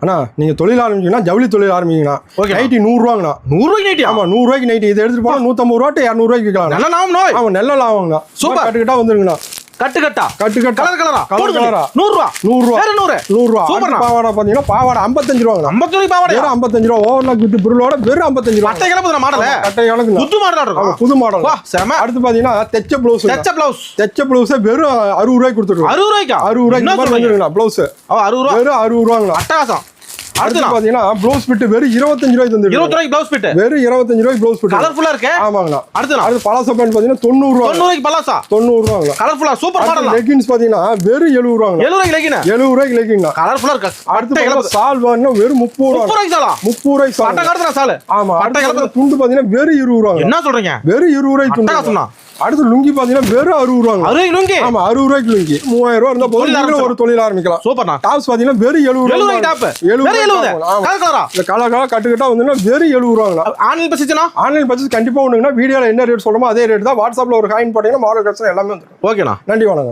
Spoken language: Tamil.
அண்ணா நீங்க தொழில் ஆரம்பிச்சீங்கன்னா ஜவுளி தொழில் ஆரம்பிங்கன்னா நைட்டி 100 ரூபாங்கண்ணா. 100 ரூபாய்க்கு நைட்டி? ஆமா 100 ரூபாய்க்கு நைட்டி. இதை எடுத்துட்டு போனா 150 ரூபா to 200 ரூபாய்க்கு விற்கலாம். நல்ல லாபம் நோய். ஆமா நல்ல லாபங்கண்ணா. சூப்பர். கட்டுக்கிட்டா வந்துருங்கண்ணா. கட்டு கட்டா கலர் கலரா 100 ரூபா 100 ரூபா 100 ரூபா. சூப்பர். பாவாடை பாத்தீங்கன்னா பாவாடை 55 ரூபாங்க. 50 ரூபாய் பாவாடை வெறும் 55 ரூபா. ஓவர்லாக் வித் பிரிலோட வெறும் 55 ரூபா. கட்டை கிளம்புது மாடல். கட்டை கணக்கு புது மாடலா இருக்கும். புது மாடல். வா செம. அடுத்து பாத்தீங்கன்னா தெச்ச ப்ளவுஸ். தெச்ச ப்ளவுஸ் வெறும் 60 ரூபாய்க்கு கொடுத்துருவோம். 60 ரூபாய்க்கா? 60 ரூபாய்க்கு வந்துருங்கண்ணா ப்ளவுஸ். 60 ரூபா வெறும் 60 ரூபாங்கண்ணா. அட்டகாசம். அடுத்து பாத்தீங்கன்னா ப்ளவுஸ் பிட் வெறும் 25 ரூபாய்க்கு வந்துருக்கு. 20 ரூபாய்க்கு ப்ளவுஸ் பிட். வெறும் 25 ரூபாய்க்கு ப்ளவுஸ் பிட். கலர்ஃபுல்லா இருக்கு. ஆமாங்கண்ணா. அடுத்து பலாசா பேண்ட் பாத்தீங்கன்னா 90 ரூபாய். 90 ரூபாய்க்கு பலாசா 90 ரூபாங்கண்ணா. கலர்ஃபுல்லா சூப்பர் மாடல். லெகின்ஸ் பாத்தீங்கன்னா வெறும் 70 ரூபாங்கண்ணா. 70 ரூபாய்க்கு லெகின். 70 ரூபாய்க்கு லெகின்ண்ணா. கலர்ஃபுல்லா இருக்கு. அடுத்து சால் வாங்கினா வெறும் 30 ரூபாய். 30 ரூபாய்க்கு சாலா? 30 ரூபாய்க்கு சால். பட்ட காலத்துல சால். ஆமா. அடுத்து துண்டு பாத்தீங்கன்னா வெறும் 20 ரூபாங்க. என்ன சொல்றீங்க? வெறும் 20 ரூபாய்க்கு துண்டு. அட்டகாசம்னா. அடுத்து லுங்கி பாத்தீங்கன்னா வெறும் 60 ரூபாங்க. 60 லுங்கி? ஆமா 60 ரூபாய்க்கு லுங்கி. 3000 ரூபாய் இருந்தா போதும் நீங்களும் ஒரு தொழில் ஆரம்பிக்கலாம். சூப்பர்ண்ணா. டாப்ஸ் பாத்தீங்கன்னா வெறும் 70 ரூபாய் டாப். 70. கலர் கலரா? இந்த கலர் கட்டுக்கிட்டா வந்துன்னா வெறும் 70 ரூபாங்கண்ணா. ஆன்லைன் பர்ச்சேஸ்னா? ஆன்லைன் பர்ச்சேஸ் கண்டிப்பா ஒண்ணுங்கண்ணா. வீடியோல என்ன ரேட் சொல்றோமோ அதே ரேட் தான். வாட்ஸ்அப்ல ஒரு காயின் போட்டீங்கன்னா மாடல் கலெக்ஷன் எல்லாமே வந்துடும். ஓகேண்ணா. நன்றி வணக்கம்.